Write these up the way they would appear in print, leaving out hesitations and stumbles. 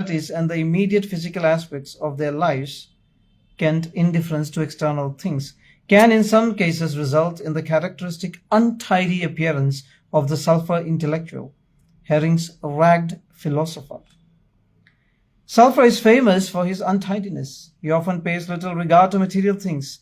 and the immediate physical aspects of their lives, indifference to external things, can in some cases result in the characteristic untidy appearance of the sulphur intellectual, Herring's ragged philosopher. Sulphur is famous for his untidiness. He often pays little regard to material things,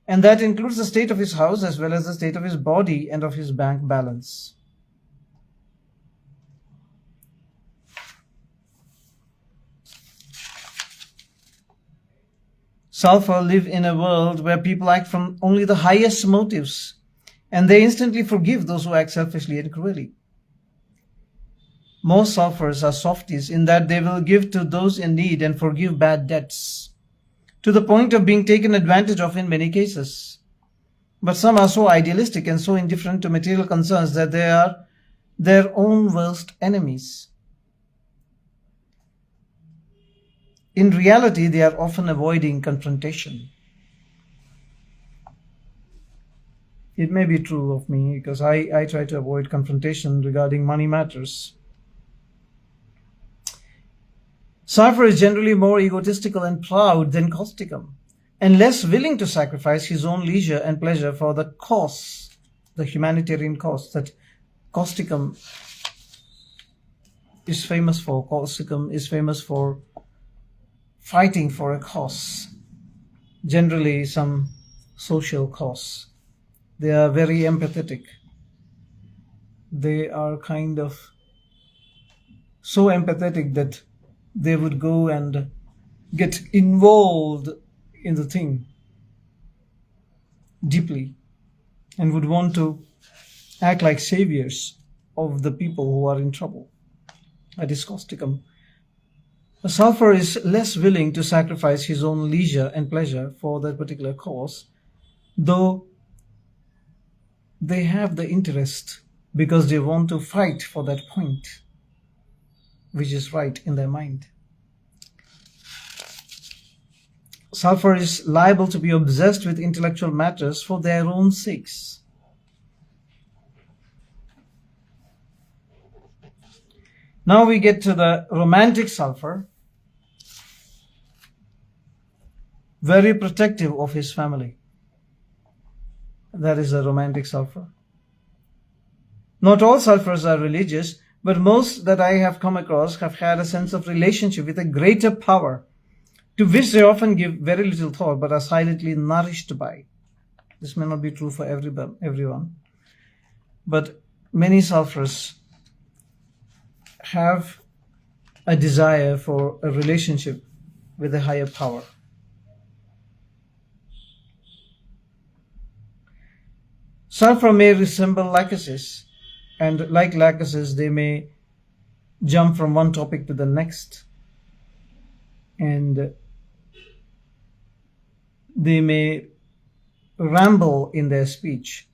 and that includes the state of his house as well as the state of his body and of his bank balance. Sulphur live in a world where people act from only the highest motives, and they instantly forgive those who act selfishly and cruelly. Most sulphurs are softies in that they will give to those in need and forgive bad debts, to the point of being taken advantage of in many cases. But some are so idealistic and so indifferent to material concerns that they are their own worst enemies. In reality, they are often avoiding confrontation. It may be true of me because I try to avoid confrontation regarding money matters. Sulphur is generally more egotistical and proud than causticum, and less willing to sacrifice his own leisure and pleasure for the cause, the humanitarian cause that causticum is famous for. Causticum is famous for fighting for a cause, generally some social cause. They are very empathetic. They are kind of so empathetic that they would go and get involved in the thing deeply and would want to act like saviors of the people who are in trouble. That is causticum. A sulphur is less willing to sacrifice his own leisure and pleasure for that particular cause, though they have the interest because they want to fight for that point, which is right in their mind. Sulphur is liable to be obsessed with intellectual matters for their own sakes. Now we get to the romantic sulphur, very protective of his family. That is a romantic sulphur. Not all sulphurs are religious, but most that I have come across have had a sense of relationship with a greater power, to which they often give very little thought, but are silently nourished by. This may not be true for everyone, but many sulphurs have a desire for a relationship with a higher power. Sulphur may resemble lachesis, and like lachesis, they may jump from one topic to the next, and they may ramble in their speech.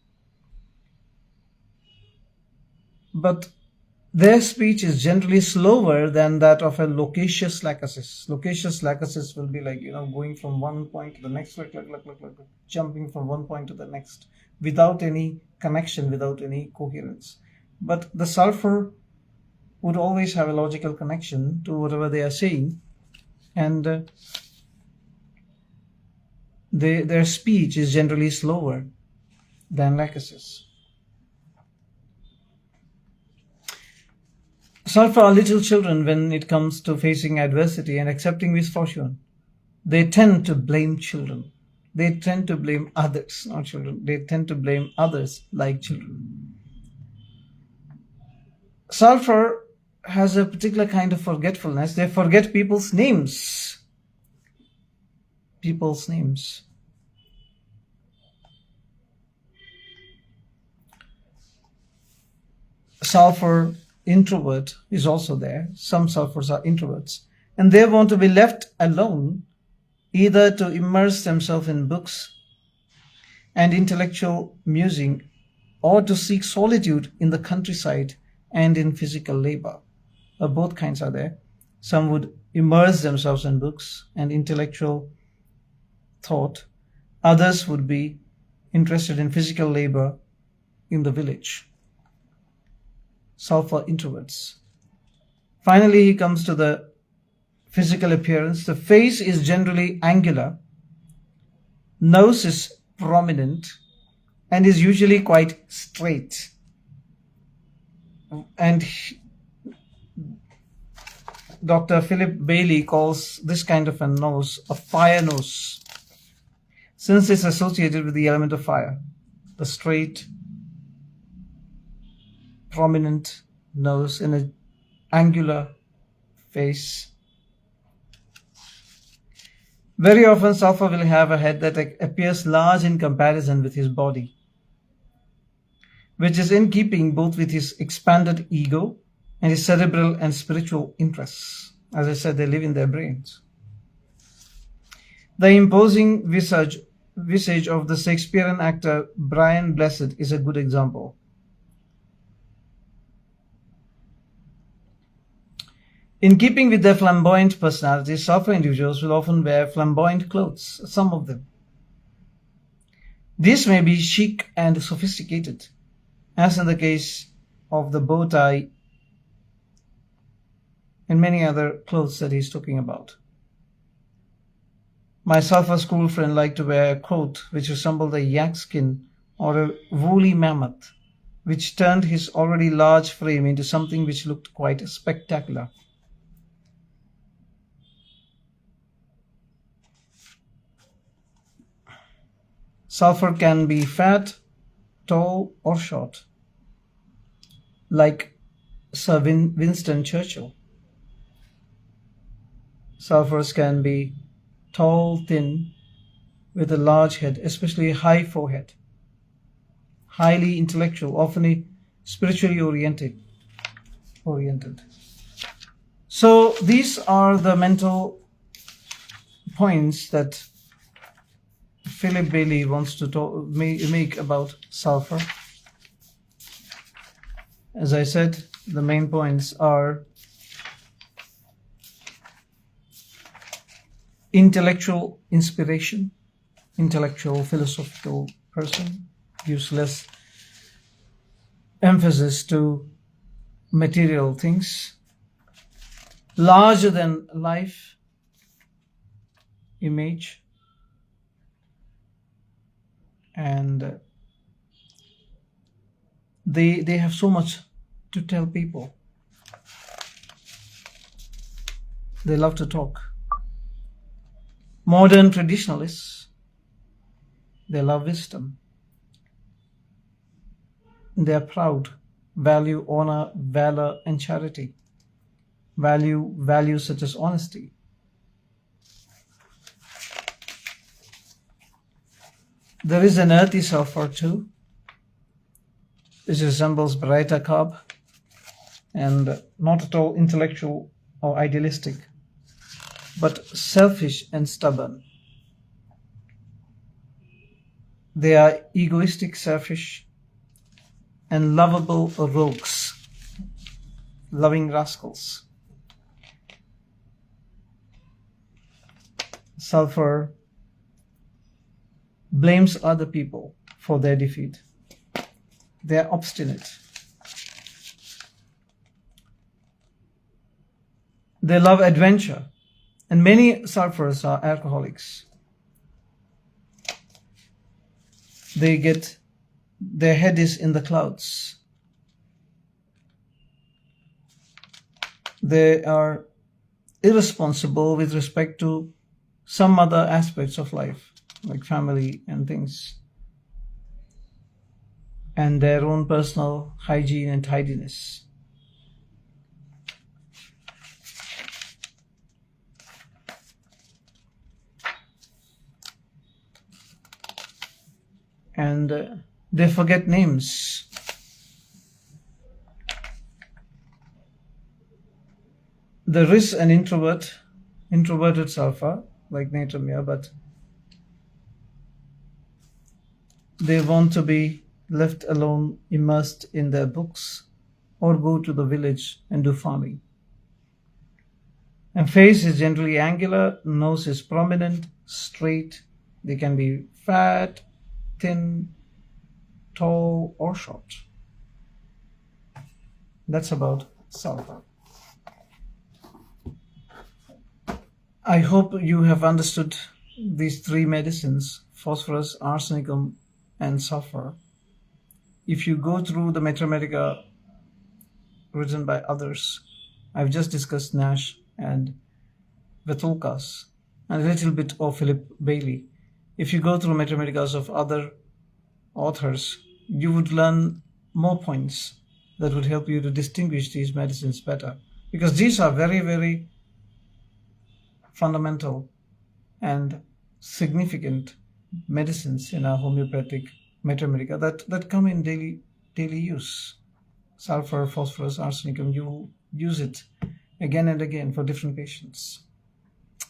But their speech is generally slower than that of a loquacious lachesis. Loquacious lachesis will be like, going from one point to the next, like, jumping from one point to the next, without any connection, without any coherence. But the sulphur would always have a logical connection to whatever they are saying, and their speech is generally slower than lachesis. Sulphur are little children when it comes to facing adversity and accepting misfortune. They tend to blame children. They tend to blame others, not children. They tend to blame others like children. Sulphur has a particular kind of forgetfulness. They forget people's names. People's names. Sulphur introvert is also there. Some sulphurs are introverts, and they want to be left alone, either to immerse themselves in books and intellectual musing, or to seek solitude in the countryside and in physical labor. Both kinds are there. Some would immerse themselves in books and intellectual thought. Others would be interested in physical labor in the village. Sulphur introverts. Finally, he comes to the physical appearance, the face is generally angular, nose is prominent, and is usually quite straight. And Dr. Philip Bailey calls this kind of a nose a fire nose, since it's associated with the element of fire. The straight, prominent nose in an angular face. Very often, Sulphur will have a head that appears large in comparison with his body, which is in keeping both with his expanded ego and his cerebral and spiritual interests. As I said, they live in their brains. The imposing visage of the Shakespearean actor Brian Blessed is a good example. In keeping with their flamboyant personalities, Sulphur individuals will often wear flamboyant clothes, some of them. These may be chic and sophisticated, as in the case of the bow tie and many other clothes that he's talking about. My Sulphur school friend liked to wear a coat which resembled a yak skin or a woolly mammoth, which turned his already large frame into something which looked quite spectacular. Sulphur can be fat, tall, or short, like Sir Winston Churchill. Sulphurs can be tall, thin, with a large head, especially a high forehead, highly intellectual, often spiritually oriented. So these are the mental points that Philip Bailey wants to make about Sulphur. As I said, the main points are intellectual inspiration, intellectual, philosophical person, gives less emphasis to material things, larger than life image, and they have so much to tell people. They love to talk. Modern traditionalists, they love wisdom. They are proud, value honor, valor, and charity. Value values such as honesty. There is an earthy sulphur too, which resembles Baryta carb, and not at all intellectual or idealistic, but selfish and stubborn. They are egoistic, selfish, and lovable rogues, loving rascals. Sulphur blames other people for their defeat. They are obstinate. They love adventure, and many sulphurs are alcoholics. Their head is in the clouds. They are irresponsible with respect to some other aspects of life, like family and things, and their own personal hygiene and tidiness. And they forget names. There is an introverted sulphur, like Materia, but they want to be left alone, immersed in their books, or go to the village and do farming. And face is generally angular, nose is prominent, straight. They can be fat, thin, tall, or short. That's about sulphur. I hope you have understood these three medicines, phosphorus, arsenicum, and sulfur. If you go through the Medica written by others, I've just discussed Nash and Vetulkas and a little bit of Philip Bailey. If you go through Medicas of other authors, you would learn more points that would help you to distinguish these medicines better, because these are very, very fundamental and significant medicines in our homeopathic Medica that come in daily use. Sulfur, phosphorus, arsenicum, you use it again and again for different patients.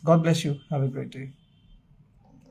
God bless you. Have a great day.